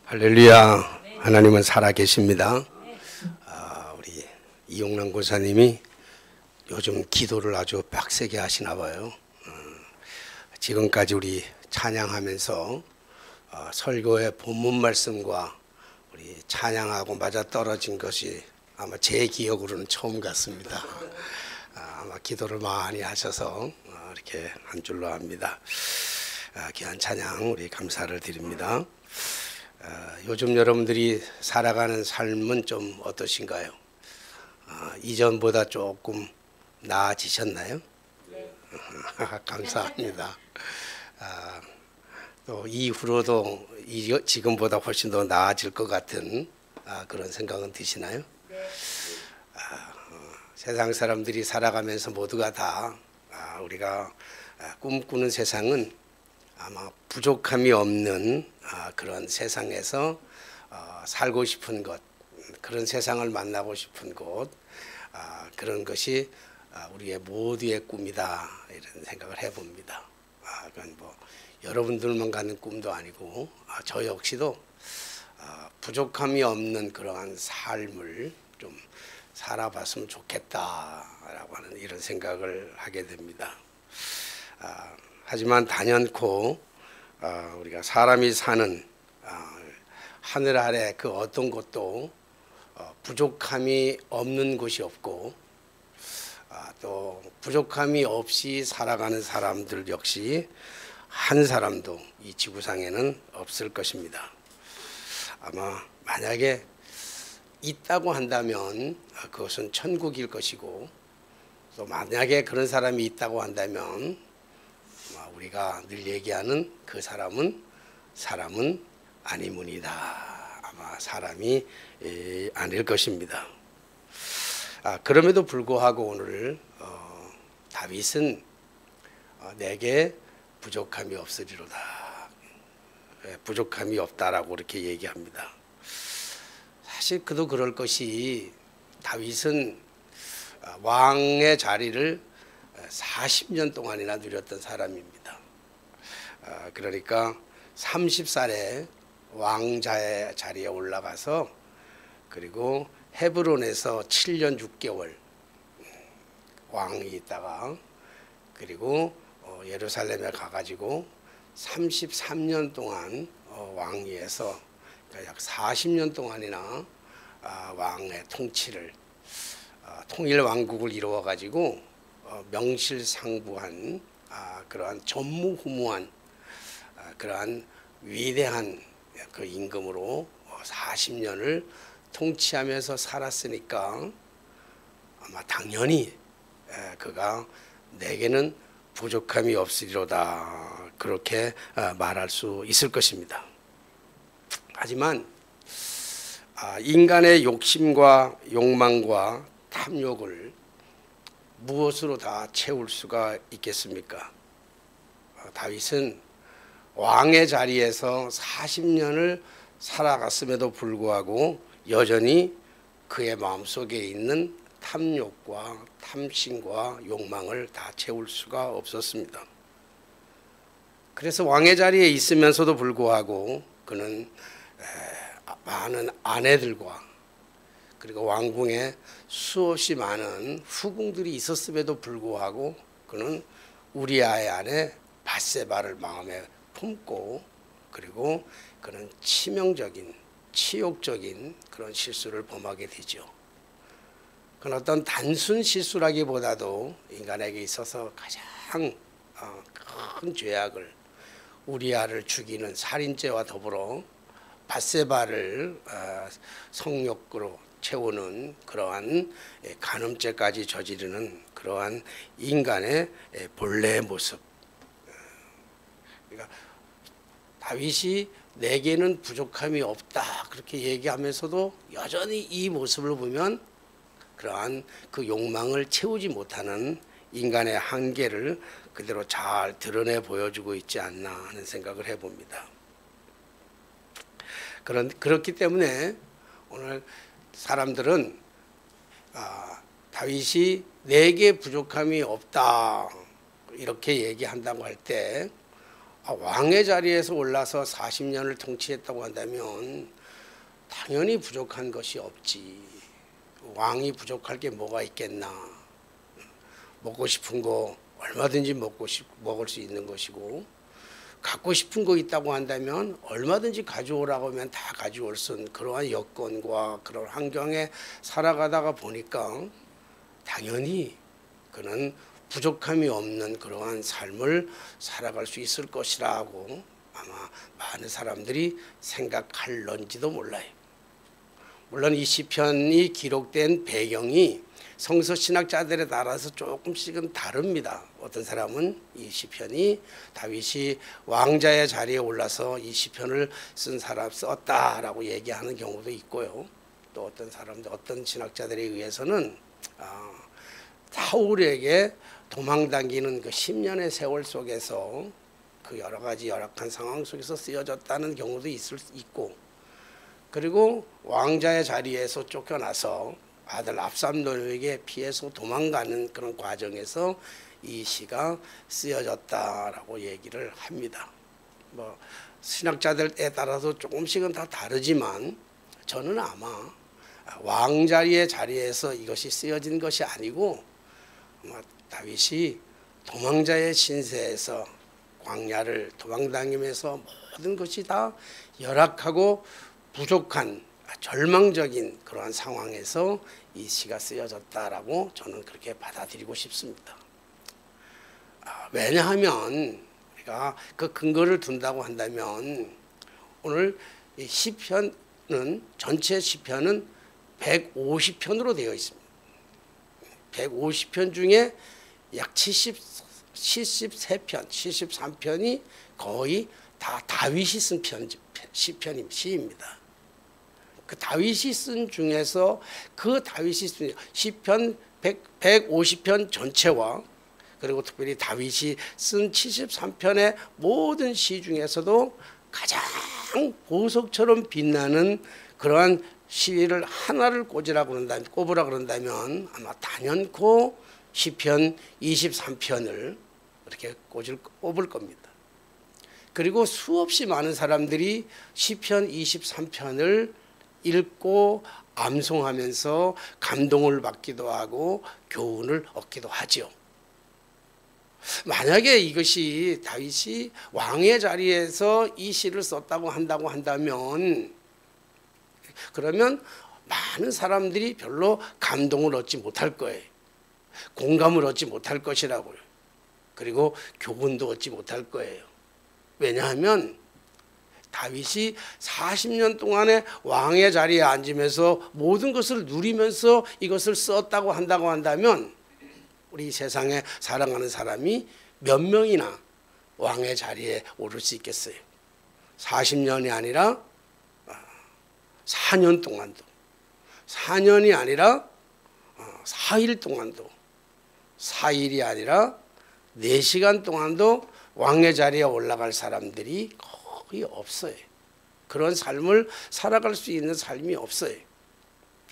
할렐루야. 하나님은 살아계십니다. 우리 이용남 고사님이 요즘 기도를 아주 빡세게 하시나 봐요. 지금까지 우리 찬양하면서 설교의 본문 말씀과 우리 찬양하고 맞아떨어진 것이 아마 제 기억으로는 처음 같습니다. 아마 기도를 많이 하셔서 이렇게 한 줄로 합니다. 귀한 찬양 우리 감사를 드립니다. 요즘 여러분들이 살아가는 삶은 좀 어떠신가요? 이전보다 조금 나아지셨나요? 네. 감사합니다. 또 이후로도 지금보다 훨씬 더 나아질 것 같은 그런 생각은 드시나요? 네. 세상 사람들이 살아가면서 모두가 다 우리가 꿈꾸는 세상은 아마 부족함이 없는 그런 세상에서 살고 싶은 것, 그런 세상을 만나고 싶은 곳, 그런 것이 우리의 모두의 꿈이다 이런 생각을 해봅니다. 그건 뭐 여러분들만 갖는 꿈도 아니고 저 역시도 부족함이 없는 그러한 삶을 좀 살아봤으면 좋겠다라고 하는 이런 생각을 하게 됩니다. 하지만 단연코 우리가 사람이 사는 하늘 아래 그 어떤 곳도 부족함이 없는 곳이 없고 또 부족함이 없이 살아가는 사람들 역시 한 사람도 이 지구상에는 없을 것입니다. 아마 만약에 있다고 한다면 그것은 천국일 것이고 또 만약에 그런 사람이 있다고 한다면 우리가 늘 얘기하는 그 사람은 아니문이다. 아마 사람이 아닐 것입니다. 그럼에도 불구하고 오늘 다윗은 내게 부족함이 없으리로다. 부족함이 없다라고 이렇게 얘기합니다. 사실 그도 그럴 것이 다윗은 왕의 자리를 40년 동안이나 누렸던 사람입니다. 그러니까 30살에 왕자의 자리에 올라가서 그리고 헤브론에서 7년 6개월 왕이 있다가 그리고 예루살렘에 가가지고 33년 동안 왕위에서 그러니까 약 40년 동안이나 왕의 통치를 통일 왕국을 이루어 가지고 명실상부한 그러한 전무후무한 그러한 위대한 그 임금으로 40년을 통치하면서 살았으니까 아마 당연히 그가 내게는 부족함이 없으리로다 그렇게 말할 수 있을 것입니다. 하지만 인간의 욕심과 욕망과 탐욕을 무엇으로 다 채울 수가 있겠습니까? 다윗은 왕의 자리에서 40년을 살아갔음에도 불구하고 여전히 그의 마음속에 있는 탐욕과 탐심과 욕망을 다 채울 수가 없었습니다. 그래서 왕의 자리에 있으면서도 불구하고 그는 많은 아내들과 그리고 왕궁에 수없이 많은 후궁들이 있었음에도 불구하고 그는 우리아의 아내 밧세바를 마음에 품고 그리고 그는 치명적인 치욕적인 그런 실수를 범하게 되죠. 그건 어떤 단순 실수라기보다도 인간에게 있어서 가장 큰 죄악을 우리아를 죽이는 살인죄와 더불어 밧세바를 성욕으로 채우는 그러한 간음죄까지 저지르는 그러한 인간의 본래의 모습. 그러니까 다윗이 내게는 부족함이 없다 그렇게 얘기하면서도 여전히 이 모습을 보면 그러한 그 욕망을 채우지 못하는 인간의 한계를 그대로 잘 드러내 보여주고 있지 않나 하는 생각을 해봅니다. 그렇기 때문에 오늘 사람들은 다윗이 내게 부족함이 없다 이렇게 얘기한다고 할 때 왕의 자리에서 올라서 40년을 통치했다고 한다면 당연히 부족한 것이 없지. 왕이 부족할 게 뭐가 있겠나. 먹고 싶은 거 얼마든지 먹을 수 있는 것이고, 갖고 싶은 거 있다고 한다면 얼마든지 가져오라고 하면 다 가져올 수 있는 그러한 여건과 그런 환경에 살아가다가 보니까 당연히 그는 부족함이 없는 그러한 삶을 살아갈 수 있을 것이라고 아마 많은 사람들이 생각할런지도 몰라요. 물론 이 시편이 기록된 배경이 성서신학자들에 따라서 조금씩은 다릅니다. 어떤 사람은 이 시편이 다윗이 왕자의 자리에 올라서 이 시편을 쓴 사람 썼다라고 얘기하는 경우도 있고요. 또 어떤 사람들, 어떤 신학자들에 의해서는 사울에게 도망다니는 그 10년의 세월 속에서 그 여러 가지 열악한 상황 속에서 쓰여졌다는 경우도 있고, 그리고 왕자의 자리에서 쫓겨나서 아들 압살롬에게 피해서 도망가는 그런 과정에서 이 시가 쓰여졌다라고 얘기를 합니다. 뭐 신학자들에 따라서 조금씩은 다 다르지만 저는 아마 왕자리의 자리에서 이것이 쓰여진 것이 아니고 아마 다윗이 도망자의 신세에서 광야를 도망다니면서 모든 것이 다 열악하고 부족한 절망적인 그러한 상황에서 이 시가 쓰여졌다라고 저는 그렇게 받아들이고 싶습니다. 왜냐하면 우리가 그 근거를 둔다고 한다면 오늘 이 시편은 전체 시편은 150편으로 되어 있습니다. 150편 중에 약 73편, 73편이 거의 다 다윗이 쓴 시입니다. 그 다윗이 쓴 중에서 그 다윗이 쓴 시편 150편 전체와 그리고 특별히 다윗이 쓴 73편의 모든 시 중에서도 가장 보석처럼 빛나는 그러한 시를 하나를 꼽으라 그런다면 아마 단연코 시편 23편을 이렇게 꼽을 겁니다. 그리고 수없이 많은 사람들이 시편 23편을 읽고 암송하면서 감동을 받기도 하고 교훈을 얻기도 하죠. 만약에 이것이 다윗이 왕의 자리에서 이 시를 썼다고 한다면 그러면 많은 사람들이 별로 감동을 얻지 못할 거예요. 공감을 얻지 못할 것이라고요. 그리고 교훈도 얻지 못할 거예요. 왜냐하면 다윗이 40년 동안에 왕의 자리에 앉으면서 모든 것을 누리면서 이것을 썼다고 한다면 우리 세상에 살아가는 사람이 몇 명이나 왕의 자리에 오를 수 있겠어요? 40년이 아니라 4년 동안도, 4년이 아니라 4일 동안도, 4일이 아니라 4시간 동안도 왕의 자리에 올라갈 사람들이 거의 없어요. 그런 삶을 살아갈 수 있는 삶이 없어요.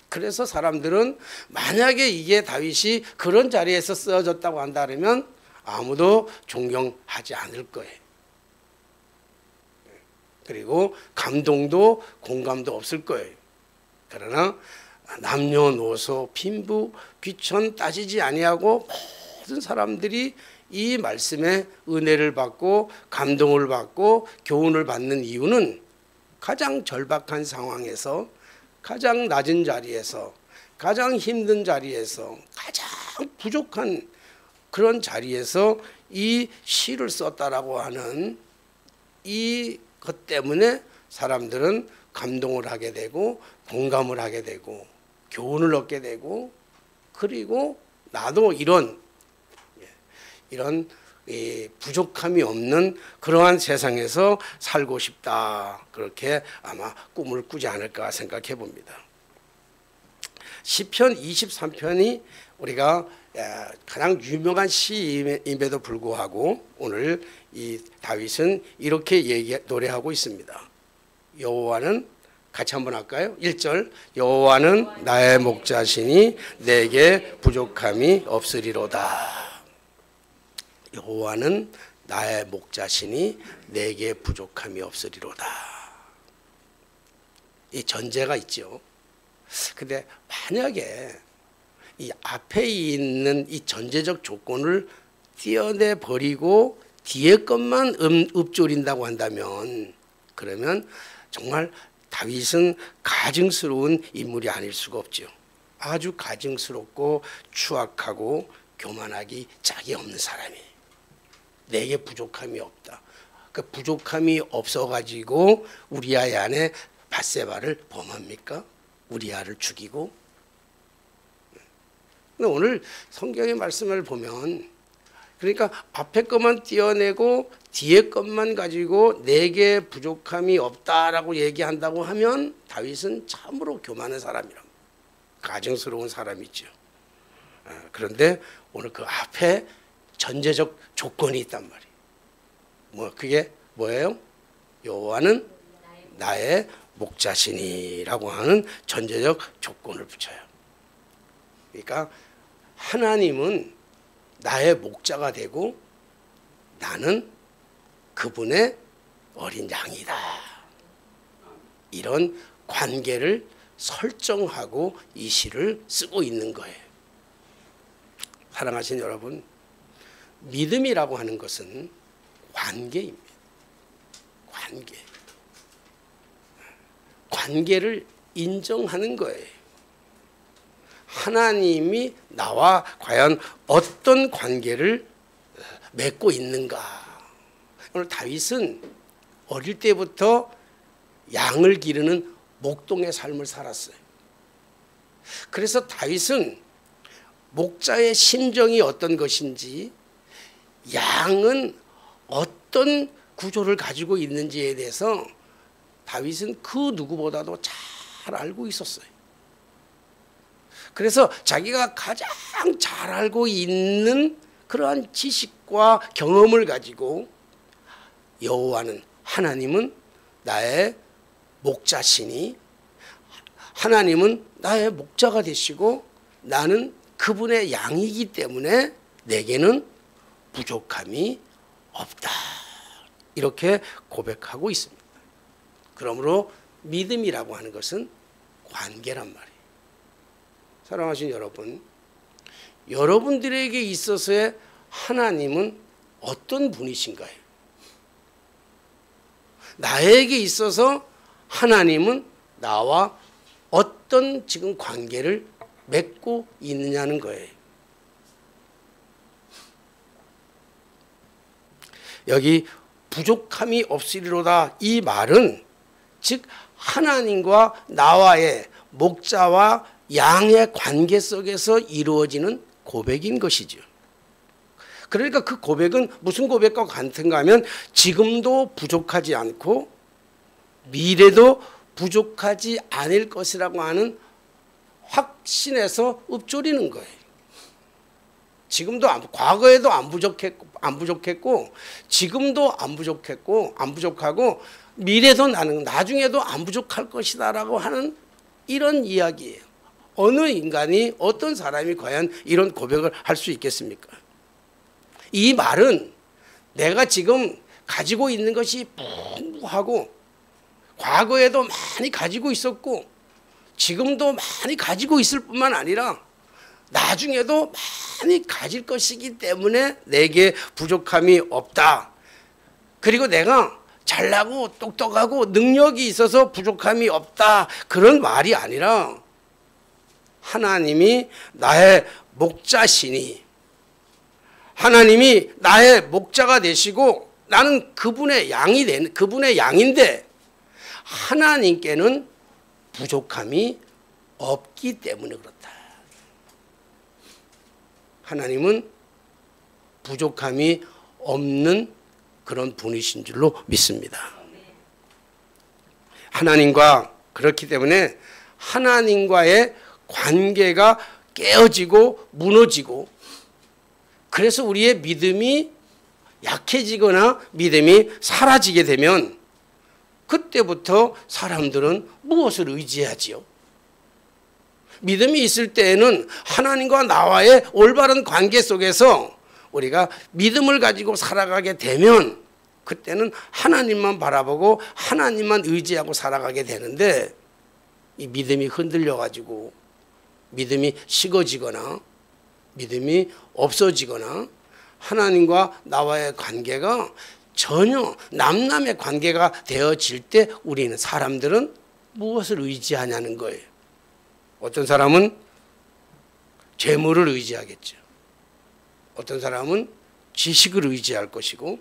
그래서 사람들은 만약에 이게 다윗이 그런 자리에서 쓰여졌다고 한다면 아무도 존경하지 않을 거예요. 그리고 감동도 공감도 없을 거예요. 그러나 남녀노소 빈부 귀천 따지지 아니하고 모든 사람들이 이 말씀에 은혜를 받고 감동을 받고 교훈을 받는 이유는 가장 절박한 상황에서 가장 낮은 자리에서 가장 힘든 자리에서 가장 부족한 그런 자리에서 이 시를 썼다라고 하는 이것 때문에 사람들은 감동을 하게 되고 공감을 하게 되고 교훈을 얻게 되고 그리고 나도 이런 부족함이 없는 그러한 세상에서 살고 싶다. 그렇게 아마 꿈을 꾸지 않을까 생각해 봅니다. 시편 23편이 우리가 가장 유명한 시임에도 불구하고 오늘 이 다윗은 이렇게 노래하고 있습니다. 여호와는 같이 한번 할까요? 1절 여호와는 나의 목자시니 내게 부족함이 없으리로다. 여호와는 나의 목자시니 내게 부족함이 없으리로다. 이 전제가 있죠. 근데 만약에 이 앞에 있는 이 전제적 조건을 떼어내 버리고 뒤에 것만 읊조린다고 한다면, 그러면 정말 다윗은 가증스러운 인물이 아닐 수가 없죠. 아주 가증스럽고 추악하고 교만하기 짝이 없는 사람이. 내게 부족함이 없다. 그 부족함이 없어가지고 우리아의 아내 밧세바를 범합니까? 우리아를 죽이고. 근데 오늘 성경의 말씀을 보면, 그러니까 앞에 것만 떼어내고 뒤에 것만 가지고 내게 부족함이 없다라고 얘기한다고 하면 다윗은 참으로 교만한 사람이라, 가증스러운 사람이죠. 그런데 오늘 그 앞에 전제적 조건이 있단 말이에요. 그게 뭐예요? 여호와는 나의 목자시니라고 하는 전제적 조건을 붙여요. 그러니까 하나님은 나의 목자가 되고 나는 그분의 어린 양이다. 이런 관계를 설정하고 이 시를 쓰고 있는 거예요. 사랑하신 여러분, 믿음이라고 하는 것은 관계입니다. 관계. 관계를 인정하는 거예요. 하나님이 나와 과연 어떤 관계를 맺고 있는가. 오늘 다윗은 어릴 때부터 양을 기르는 목동의 삶을 살았어요. 그래서 다윗은 목자의 심정이 어떤 것인지, 양은 어떤 구조를 가지고 있는지에 대해서 다윗은 그 누구보다도 잘 알고 있었어요. 그래서 자기가 가장 잘 알고 있는 그러한 지식과 경험을 가지고 여호와는, 하나님은 나의 목자시니, 하나님은 나의 목자가 되시고 나는 그분의 양이기 때문에 내게는 부족함이 없다. 이렇게 고백하고 있습니다. 그러므로 믿음이라고 하는 것은 관계란 말이에요. 사랑하신 여러분, 여러분들에게 있어서의 하나님은 어떤 분이신가요? 나에게 있어서 하나님은 나와 어떤 지금 관계를 맺고 있느냐는 거예요. 여기 부족함이 없으리로다, 이 말은 즉 하나님과 나와의 목자와 양의 관계 속에서 이루어지는 고백인 것이죠. 그러니까 그 고백은 무슨 고백과 같은가 하면 지금도 부족하지 않고 미래도 부족하지 않을 것이라고 하는 확신에서 읊조리는 거예요. 지금도 과거에도 안 부족했고 지금도 안 부족하고 미래도 나중에도 안 부족할 것이다라고 하는 이런 이야기예요. 어느 인간이, 어떤 사람이 과연 이런 고백을 할 수 있겠습니까? 이 말은 내가 지금 가지고 있는 것이 풍부하고 과거에도 많이 가지고 있었고 지금도 많이 가지고 있을 뿐만 아니라 나중에도 많이 가질 것이기 때문에 내게 부족함이 없다. 그리고 내가 잘나고 똑똑하고 능력이 있어서 부족함이 없다. 그런 말이 아니라 하나님이 나의 목자시니, 하나님이 나의 목자가 되시고 나는 그분의 양인데 하나님께는 부족함이 없기 때문에 그렇다. 하나님은 부족함이 없는 그런 분이신 줄로 믿습니다. 하나님과, 그렇기 때문에 하나님과의 관계가 깨어지고 무너지고, 그래서 우리의 믿음이 약해지거나 믿음이 사라지게 되면 그때부터 사람들은 무엇을 의지하지요? 믿음이 있을 때에는 하나님과 나와의 올바른 관계 속에서 우리가 믿음을 가지고 살아가게 되면 그때는 하나님만 바라보고 하나님만 의지하고 살아가게 되는데, 이 믿음이 흔들려 가지고 믿음이 식어지거나 믿음이 없어지거나 하나님과 나와의 관계가 전혀 남남의 관계가 되어질 때 우리는 사람들은 무엇을 의지하냐는 거예요. 어떤 사람은 재물을 의지하겠죠. 어떤 사람은 지식을 의지할 것이고,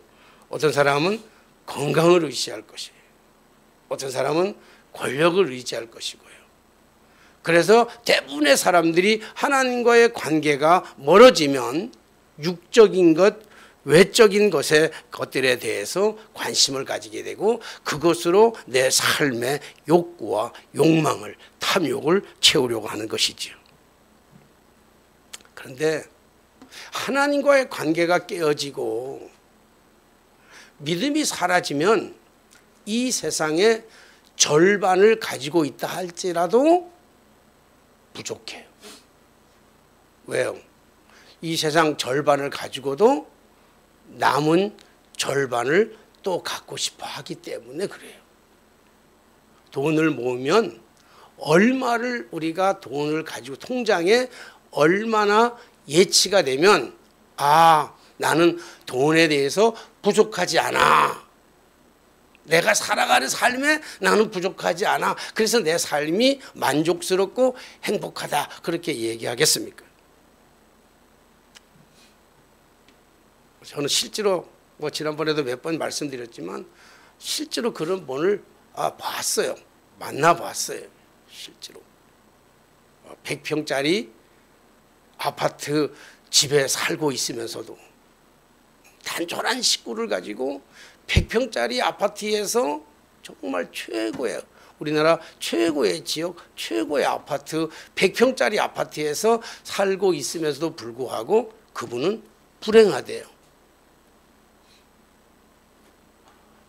어떤 사람은 건강을 의지할 것이에요. 어떤 사람은 권력을 의지할 것이고요. 그래서 대부분의 사람들이 하나님과의 관계가 멀어지면 육적인 것, 외적인 것들에 대해서 관심을 가지게 되고 그것으로 내 삶의 욕구와 욕망을, 탐욕을 채우려고 하는 것이지요. 그런데 하나님과의 관계가 깨어지고 믿음이 사라지면 이 세상의 절반을 가지고 있다 할지라도 부족해요. 왜요? 이 세상 절반을 가지고도 남은 절반을 또 갖고 싶어 하기 때문에 그래요. 돈을 모으면 얼마를 우리가 돈을 가지고 통장에 얼마나 예치가 되면, 아, 나는 돈에 대해서 부족하지 않아. 내가 살아가는 삶에 나는 부족하지 않아. 그래서 내 삶이 만족스럽고 행복하다. 그렇게 얘기하겠습니까? 저는 실제로 지난번에도 몇 번 말씀드렸지만 실제로 그런 분을 봤어요. 만나봤어요. 실제로 100평짜리 아파트 집에 살고 있으면서도 단촐한 식구를 가지고 100평짜리 아파트에서 정말 최고의, 우리나라 최고의 지역, 최고의 아파트 100평짜리 아파트에서 살고 있으면서도 불구하고 그분은 불행하대요.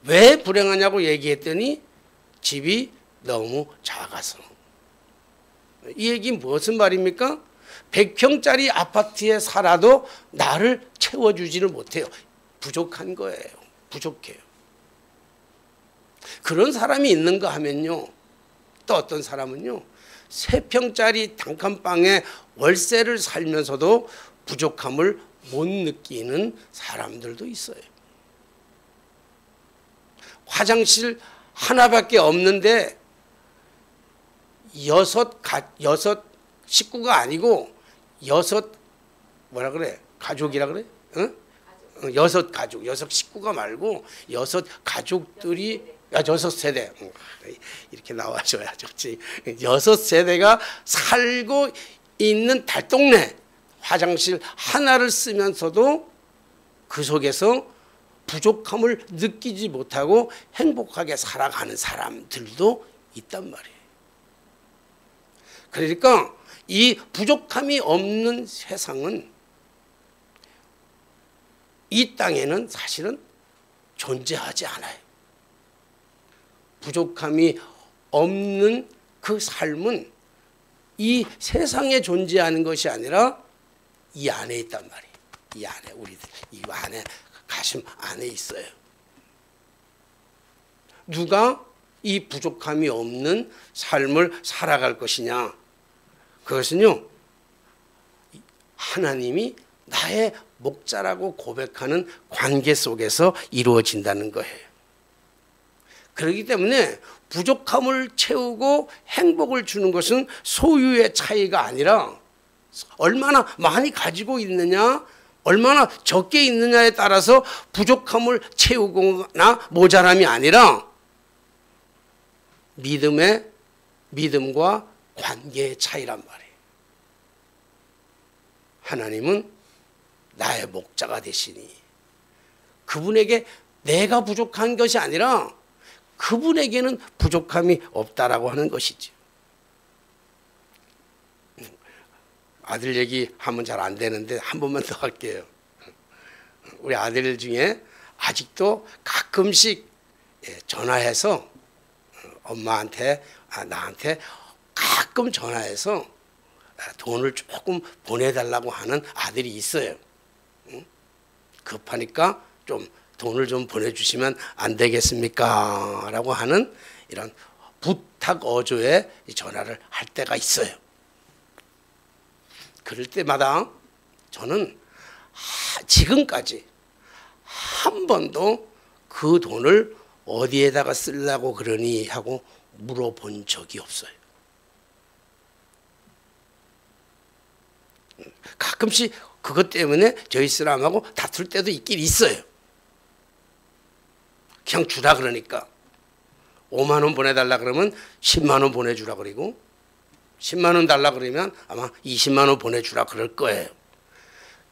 왜 불행하냐고 얘기했더니 집이 너무 작아서. 이 얘기는 무슨 말입니까? 100평짜리 아파트에 살아도 나를 채워주지를 못해요. 부족한 거예요. 부족해요. 그런 사람이 있는가 하면요, 또 어떤 사람은요 3평짜리 단칸방에 월세를 살면서도 부족함을 못 느끼는 사람들도 있어요. 화장실 하나밖에 없는데 여섯 식구가 아니고 가족이라 그래? 응? 여섯 식구가 말고 6가족들이 6세대 이렇게 나와줘야 좋지. 6세대가 살고 있는 달동네 화장실 하나를 쓰면서도 그 속에서 부족함을 느끼지 못하고 행복하게 살아가는 사람들도 있단 말이에요. 그러니까 이 부족함이 없는 세상은, 이 땅에는 사실은 존재하지 않아요. 부족함이 없는 그 삶은 이 세상에 존재하는 것이 아니라 이 안에 있단 말이에요. 이 안에, 우리들 이 안에, 가슴 안에 있어요. 누가 이 부족함이 없는 삶을 살아갈 것이냐? 그것은요, 하나님이 나의 목자라고 고백하는 관계 속에서 이루어진다는 거예요. 그렇기 때문에 부족함을 채우고 행복을 주는 것은 소유의 차이가 아니라 얼마나 많이 가지고 있느냐, 얼마나 적게 있느냐에 따라서 부족함을 채우거나 모자람이 아니라 믿음과 관계의 차이란 말이에요. 하나님은 나의 목자가 되시니 그분에게 내가 부족한 것이 아니라 그분에게는 부족함이 없다라고 하는 것이죠. 아들 얘기하면 잘 안 되는데 한 번만 더 할게요. 우리 아들 중에 아직도 가끔씩 전화해서 엄마한테, 나한테 가끔 전화해서 돈을 조금 보내달라고 하는 아들이 있어요. 급하니까 좀 돈을 좀 보내주시면 안 되겠습니까? 라고 하는 이런 부탁 어조의 전화를 할 때가 있어요. 그럴 때마다 저는 지금까지 한 번도 그 돈을 어디에다가 쓰려고 그러니 하고 물어본 적이 없어요. 가끔씩 그것 때문에 저희 사람하고 다툴 때도 있긴 있어요. 그냥 주라 그러니까 5만 원 보내달라 그러면 10만 원 보내주라 그러고 10만 원 달라 그러면 아마 20만 원 보내주라 그럴 거예요.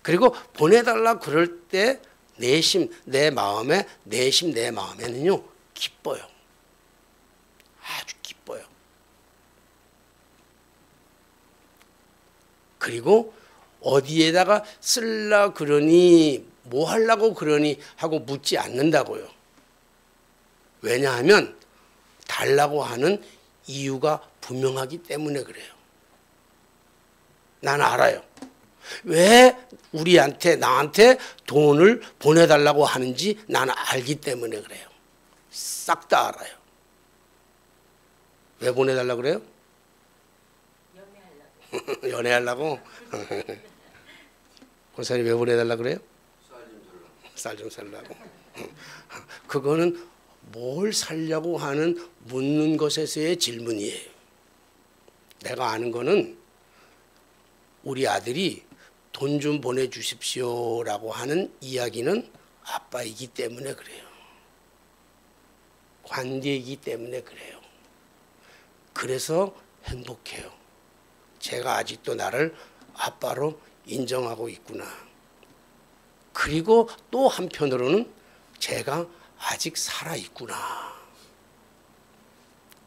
그리고 보내달라 그럴 때 내심 내 마음에는요 기뻐요. 아주 기뻐요. 그리고 어디에다가 쓸라 그러니 뭐 하려고 그러니 하고 묻지 않는다고요. 왜냐하면 달라고 하는 이유가 분명하기 때문에 그래요. 난 알아요. 왜 나한테 돈을 보내달라고 하는지 나는 알기 때문에 그래요. 싹 다 알아요. 왜 보내달라고 그래요? 연애하려고? 권사님 왜 보내달라고 그래요? 쌀 좀 살라고. 그거는 뭘 살려고 하는 묻는 것에서의 질문이에요. 내가 아는 거는 우리 아들이 돈 좀 보내주십시오라고 하는 이야기는 아빠이기 때문에 그래요. 관계이기 때문에 그래요. 그래서 행복해요. 제가 아직도 나를 아빠로 인정하고 있구나. 그리고 또 한편으로는 제가 아직 살아있구나.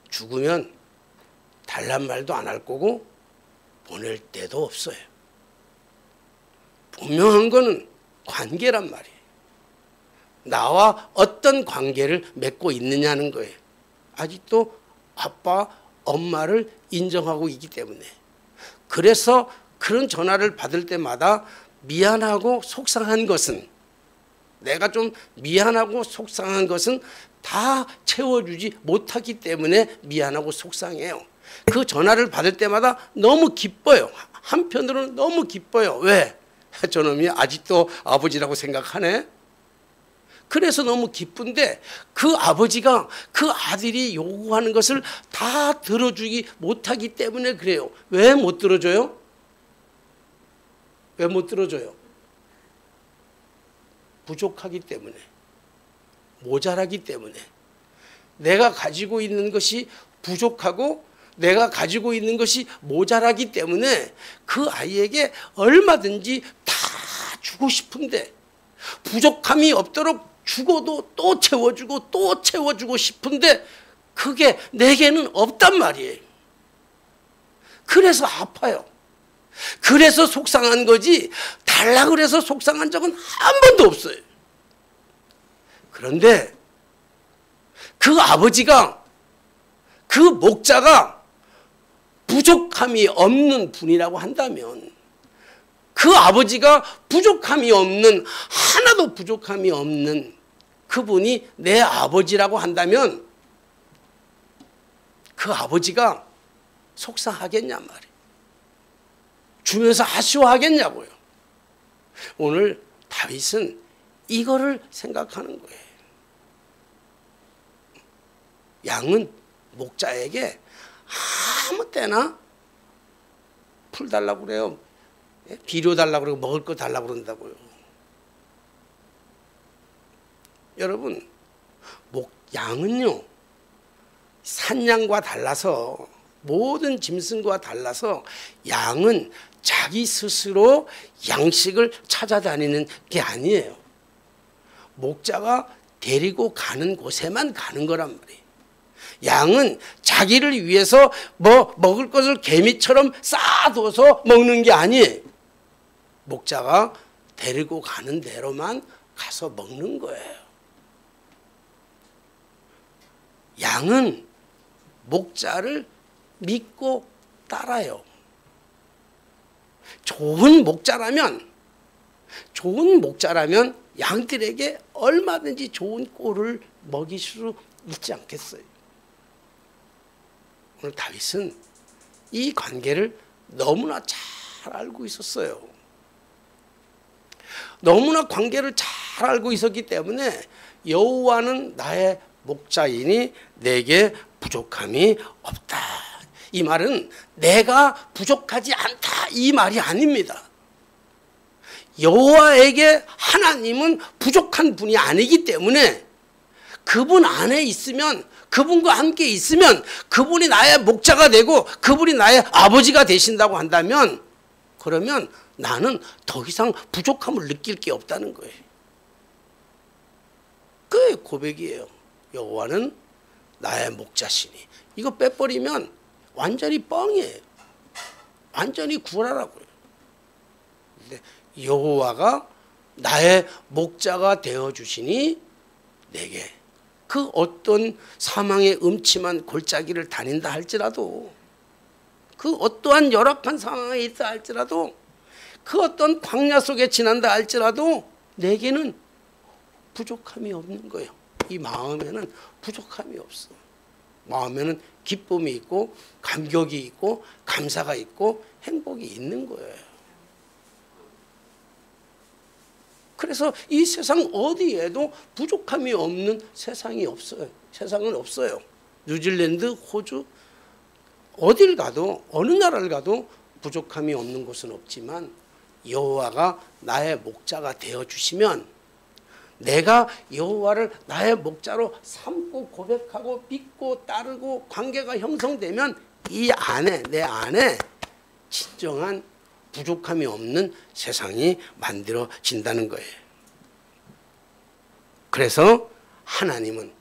죽으면 달란 말도 안 할 거고 보낼 데도 없어요. 분명한 거는 관계란 말이에요. 나와 어떤 관계를 맺고 있느냐는 거예요. 아직도 아빠, 엄마를 인정하고 있기 때문에. 그래서 그런 전화를 받을 때마다 미안하고 속상한 것은, 내가 좀 미안하고 속상한 것은 다 채워주지 못하기 때문에 미안하고 속상해요. 그 전화를 받을 때마다 너무 기뻐요. 한편으로는 너무 기뻐요. 왜? 저놈이 아직도 아버지라고 생각하네. 그래서 너무 기쁜데 그 아버지가 그 아들이 요구하는 것을 다 들어주지 못하기 때문에 그래요. 왜 못 들어줘요? 왜 못 들어줘요? 부족하기 때문에, 모자라기 때문에. 내가 가지고 있는 것이 부족하고 내가 가지고 있는 것이 모자라기 때문에 그 아이에게 얼마든지 다 주고 싶은데, 부족함이 없도록 주고도 또 채워주고 또 채워주고 싶은데 그게 내게는 없단 말이에요. 그래서 아파요. 그래서 속상한 거지 달라고 그래서 속상한 적은 한 번도 없어요. 그런데 그 아버지가, 그 목자가 부족함이 없는 분이라고 한다면, 그 아버지가 부족함이 없는, 하나도 부족함이 없는 그분이 내 아버지라고 한다면 그 아버지가 속상하겠냔 말이에요. 주면서 아쉬워하겠냐고요. 오늘 다윗은 이거를 생각하는 거예요. 양은 목자에게 아무 때나 풀 달라고 그래요. 비료 달라고 그러고 먹을 거 달라고 그런다고요. 여러분, 양은요, 산양과 달라서, 모든 짐승과 달라서 양은 자기 스스로 양식을 찾아다니는 게 아니에요. 목자가 데리고 가는 곳에만 가는 거란 말이에요. 양은 자기를 위해서 뭐 먹을 것을 개미처럼 쌓아둬서 먹는 게 아니에요. 목자가 데리고 가는 대로만 가서 먹는 거예요. 양은 목자를 믿고 따라요. 좋은 목자라면 좋은 목자라면 양들에게 얼마든지 좋은 꼴을 먹일 수 있지 않겠어요? 오늘 다윗은 이 관계를 너무나 잘 알고 있었어요. 너무나 관계를 잘 알고 있었기 때문에 여호와는 나의 목자이니 내게 부족함이 없다. 이 말은 내가 부족하지 않다 이 말이 아닙니다. 여호와에게 하나님은 부족한 분이 아니기 때문에 그분 안에 있으면, 그분과 함께 있으면 그분이 나의 목자가 되고 그분이 나의 아버지가 되신다고 한다면, 그러면 나는 더 이상 부족함을 느낄 게 없다는 거예요. 그게 고백이에요. 여호와는 나의 목자시니. 이거 빼버리면 완전히 뻥이에요. 완전히 구라라고요. 근데 여호와가 나의 목자가 되어주시니 내게, 그 어떤 사망의 음침한 골짜기를 다닌다 할지라도, 그 어떠한 열악한 상황에 있다 할지라도, 그 어떤 광야 속에 지난다 할지라도 내게는 부족함이 없는 거예요. 이 마음에는 부족함이 없어. 마음에는 기쁨이 있고 감격이 있고 감사가 있고 행복이 있는 거예요. 그래서 이 세상 어디에도 부족함이 없는 세상이 없어요. 세상은 없어요. 뉴질랜드, 호주, 어딜 가도, 어느 나라를 가도 부족함이 없는 곳은 없지만 여호와가 나의 목자가 되어주시면, 내가 여호와를 나의 목자로 삼고 고백하고 믿고 따르고 관계가 형성되면 이 안에, 내 안에 진정한 부족함이 없는 세상이 만들어진다는 거예요. 그래서 하나님은,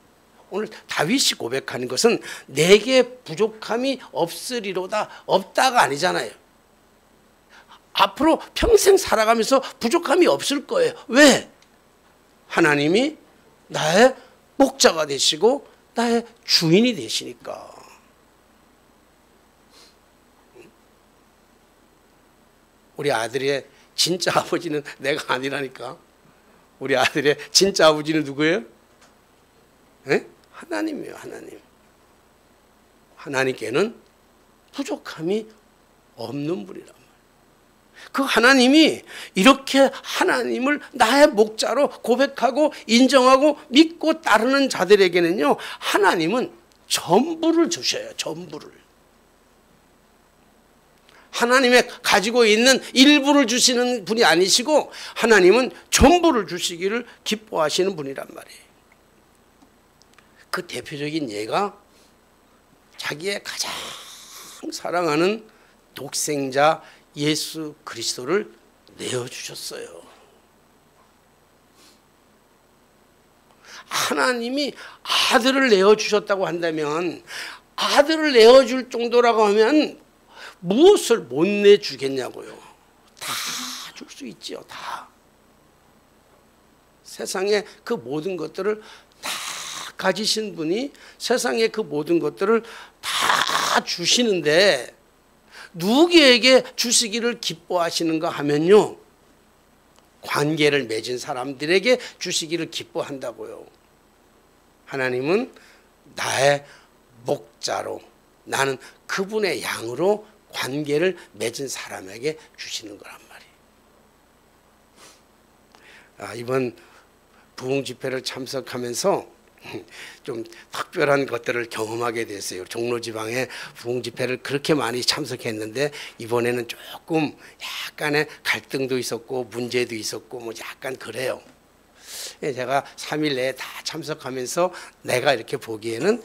오늘 다윗이 고백하는 것은 내게 부족함이 없으리로다, 없다가 아니잖아요. 앞으로 평생 살아가면서 부족함이 없을 거예요. 왜? 하나님이 나의 목자가 되시고 나의 주인이 되시니까. 우리 아들의 진짜 아버지는 내가 아니라니까. 우리 아들의 진짜 아버지는 누구예요? 네? 하나님이에요. 하나님. 하나님께는 부족함이 없는 분이란 말이에요. 그 하나님이 이렇게 하나님을 나의 목자로 고백하고 인정하고 믿고 따르는 자들에게는요, 하나님은 전부를 주셔요. 전부를. 하나님의 가지고 있는 일부를 주시는 분이 아니시고 하나님은 전부를 주시기를 기뻐하시는 분이란 말이에요. 그 대표적인 예가 자기의 가장 사랑하는 독생자 예수 그리스도를 내어주셨어요. 하나님이 아들을 내어주셨다고 한다면, 아들을 내어줄 정도라고 하면 무엇을 못 내주겠냐고요. 다 줄 수 있지요. 다. 세상의 그 모든 것들을 다 가지신 분이 세상의 그 모든 것들을 다 주시는데 누구에게 주시기를 기뻐하시는가 하면요, 관계를 맺은 사람들에게 주시기를 기뻐한다고요. 하나님은 나의 목자로, 나는 그분의 양으로 관계를 맺은 사람에게 주시는 거란 말이에요. 이번 부흥 집회를 참석하면서 좀 특별한 것들을 경험하게 됐어요. 종로지방에 부흥 집회를 그렇게 많이 참석했는데 이번에는 조금 약간의 갈등도 있었고 문제도 있었고 뭐 약간 그래요. 제가 3일 내에 다 참석하면서 내가 이렇게 보기에는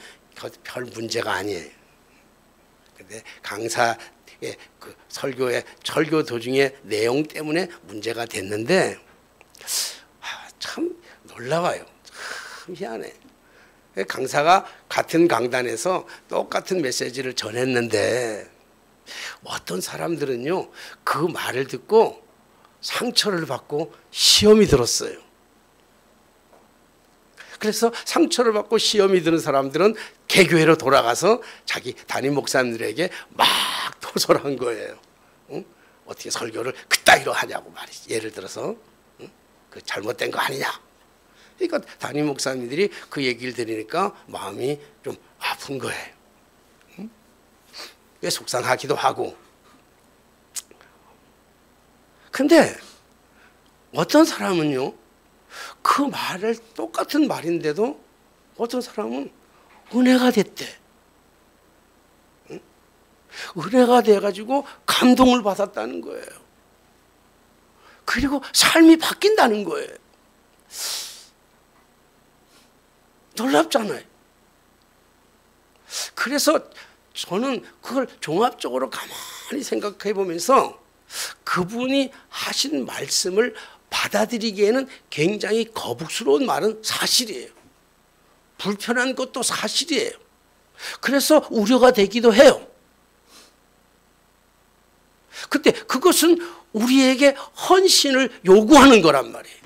별 문제가 아니에요. 근데 강사의 그 설교 도중에 내용 때문에 문제가 됐는데 참 놀라워요. 참 희한해. 강사가 같은 강단에서 똑같은 메시지를 전했는데 어떤 사람들은요, 그 말을 듣고 상처를 받고 시험이 들었어요. 그래서 상처를 받고 시험이 드는 사람들은 개교회로 돌아가서 자기 담임 목사님들에게 막 도설한 거예요. 응? 어떻게 설교를 그따위로 하냐고 말이지. 예를 들어서 그 잘못된 거 아니냐. 그러니까 담임 목사님들이 그 얘기를 들으니까 마음이 좀 아픈 거예요. 왜 속상하기도 하고. 근데 어떤 사람은요, 그 말을 똑같은 말인데도 어떤 사람은 은혜가 됐대. 은혜가 돼가지고 감동을 받았다는 거예요. 그리고 삶이 바뀐다는 거예요. 놀랍잖아요. 그래서 저는 그걸 종합적으로 가만히 생각해 보면서 그분이 하신 말씀을 받아들이기에는 굉장히 거북스러운 말은 사실이에요. 불편한 것도 사실이에요. 그래서 우려가 되기도 해요. 근데 그것은 우리에게 헌신을 요구하는 거란 말이에요.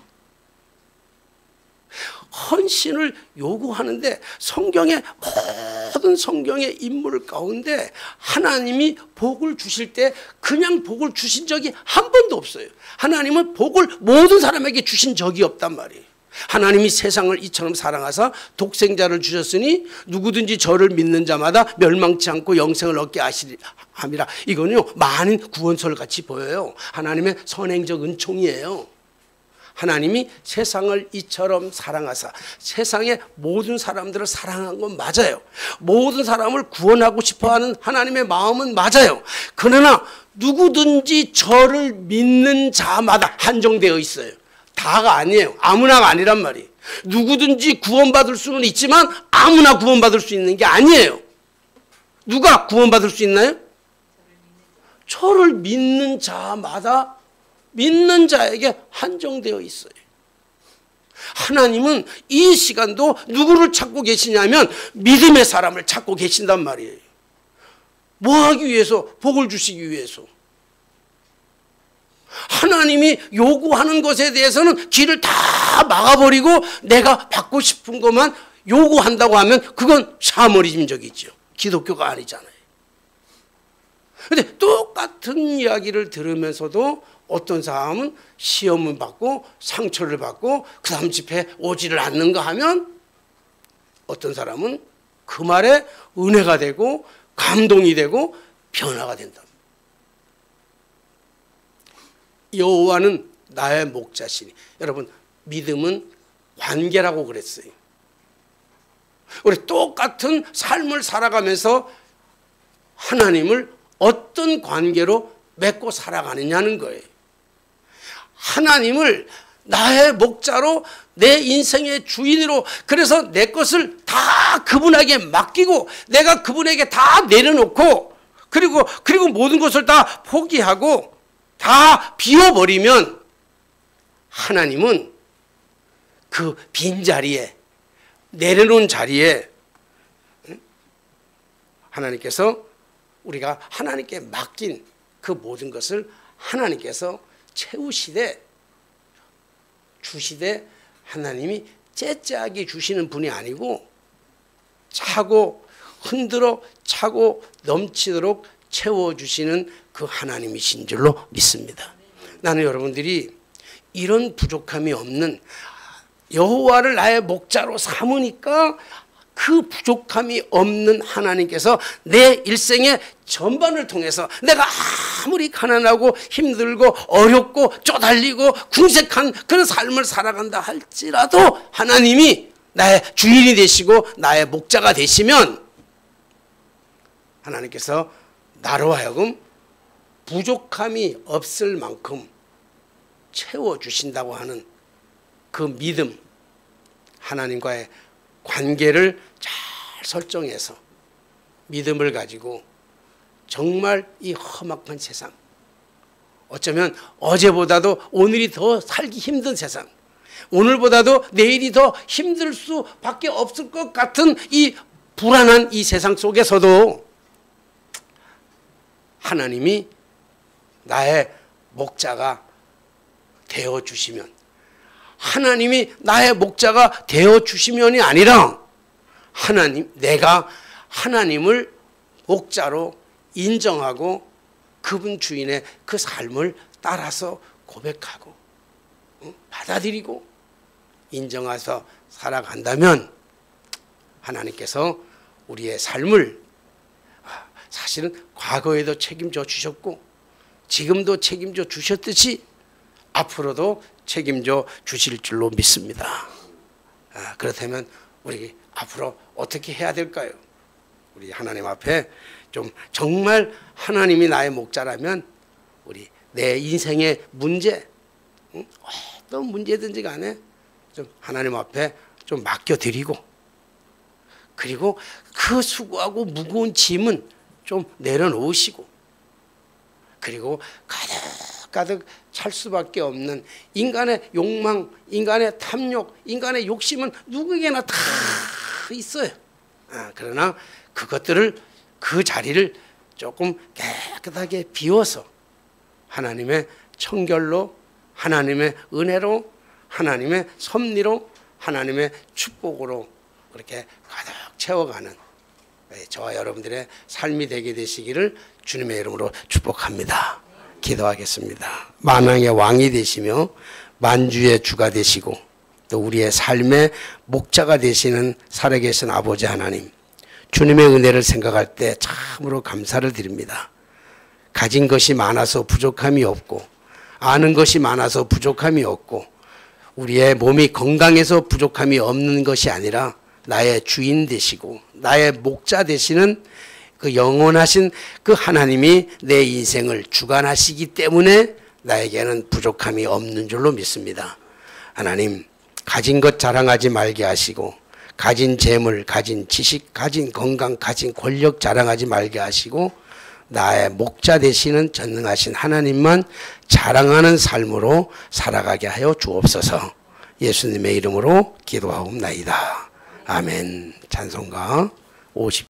헌신을 요구하는데 성경의 모든 성경의 인물 가운데 하나님이 복을 주실 때 그냥 복을 주신 적이 한 번도 없어요. 하나님은 복을 모든 사람에게 주신 적이 없단 말이에요. 하나님이 세상을 이처럼 사랑하사 독생자를 주셨으니 누구든지 저를 믿는 자마다 멸망치 않고 영생을 얻게 하시리라. 이거는요, 많은 구원설 같이 보여요. 하나님의 선행적 은총이에요. 하나님이 세상을 이처럼 사랑하사, 세상의 모든 사람들을 사랑한 건 맞아요. 모든 사람을 구원하고 싶어하는 하나님의 마음은 맞아요. 그러나 누구든지 저를 믿는 자마다 한정되어 있어요. 다가 아니에요. 아무나가 아니란 말이에요. 누구든지 구원받을 수는 있지만 아무나 구원받을 수 있는 게 아니에요. 누가 구원받을 수 있나요? 저를 믿는 자마다 믿는 자에게 한정되어 있어요. 하나님은 이 시간도 누구를 찾고 계시냐면 믿음의 사람을 찾고 계신단 말이에요. 뭐 하기 위해서? 복을 주시기 위해서. 하나님이 요구하는 것에 대해서는 길을 다 막아버리고 내가 받고 싶은 것만 요구한다고 하면 그건 사머리즘적이죠. 기독교가 아니잖아요. 그런데 똑같은 이야기를 들으면서도 어떤 사람은 시험을 받고 상처를 받고 그 다음 집회에 오지를 않는가 하면 어떤 사람은 그 말에 은혜가 되고 감동이 되고 변화가 된다. 여호와는 나의 목자시니. 여러분, 믿음은 관계라고 그랬어요. 우리 똑같은 삶을 살아가면서 하나님을 어떤 관계로 맺고 살아가느냐는 거예요. 하나님을 나의 목자로 내 인생의 주인으로, 그래서 내 것을 다 그분에게 맡기고 내가 그분에게 다 내려놓고 그리고 모든 것을 다 포기하고 다 비워버리면 하나님은 그 빈자리에, 내려놓은 자리에 하나님께서 우리가 하나님께 맡긴 그 모든 것을 하나님께서 채우시되 주시되, 하나님이 째째하게 주시는 분이 아니고 차고 흔들어 차고 넘치도록 채워주시는 그 하나님이신 줄로 믿습니다. 나는 여러분들이 이런 부족함이 없는 여호와를 나의 목자로 삼으니까 그 부족함이 없는 하나님께서 내 일생의 전반을 통해서 내가 아무리 가난하고 힘들고 어렵고 쪼달리고 궁색한 그런 삶을 살아간다 할지라도 하나님이 나의 주인이 되시고 나의 목자가 되시면 하나님께서 나로 하여금 부족함이 없을 만큼 채워주신다고 하는 그 믿음, 하나님과의 관계를 잘 설정해서 믿음을 가지고 정말 이 험악한 세상, 어쩌면 어제보다도 오늘이 더 살기 힘든 세상, 오늘보다도 내일이 더 힘들 수밖에 없을 것 같은 이 불안한 이 세상 속에서도 하나님이 나의 목자가 되어주시면, 하나님이 나의 목자가 되어주시면이 아니라 내가 하나님을 목자로 인정하고 그분 주인의 그 삶을 따라서 고백하고 받아들이고 인정해서 살아간다면 하나님께서 우리의 삶을 사실은 과거에도 책임져 주셨고 지금도 책임져 주셨듯이 앞으로도 책임져 주실 줄로 믿습니다. 그렇다면 우리 앞으로 어떻게 해야 될까요? 우리 하나님 앞에 좀 정말 하나님이 나의 목자라면 우리 내 인생의 문제, 어떤 문제든지 간에 좀 하나님 앞에 좀 맡겨드리고, 그리고 그 수고하고 무거운 짐은 좀 내려놓으시고, 그리고 가득가득 찰 수밖에 없는 인간의 욕망, 인간의 탐욕, 인간의 욕심은 누구에게나 다 있어요. 그러나 그것들을, 그 자리를 조금 깨끗하게 비워서 하나님의 청결로, 하나님의 은혜로, 하나님의 섭리로, 하나님의 축복으로 그렇게 가득 채워가는 저와 여러분들의 삶이 되게 되시기를 주님의 이름으로 축복합니다. 기도하겠습니다. 만왕의 왕이 되시며 만주의 주가 되시고 또 우리의 삶의 목자가 되시는 살아계신 아버지 하나님, 주님의 은혜를 생각할 때 참으로 감사를 드립니다. 가진 것이 많아서 부족함이 없고, 아는 것이 많아서 부족함이 없고, 우리의 몸이 건강해서 부족함이 없는 것이 아니라 나의 주인 되시고 나의 목자 되시는 그 영원하신 그 하나님이 내 인생을 주관하시기 때문에 나에게는 부족함이 없는 줄로 믿습니다. 하나님, 가진 것 자랑하지 말게 하시고, 가진 재물, 가진 지식, 가진 건강, 가진 권력 자랑하지 말게 하시고, 나의 목자 되시는 전능하신 하나님만 자랑하는 삶으로 살아가게 하여 주옵소서. 예수님의 이름으로 기도하옵나이다. 아멘. 찬송가 50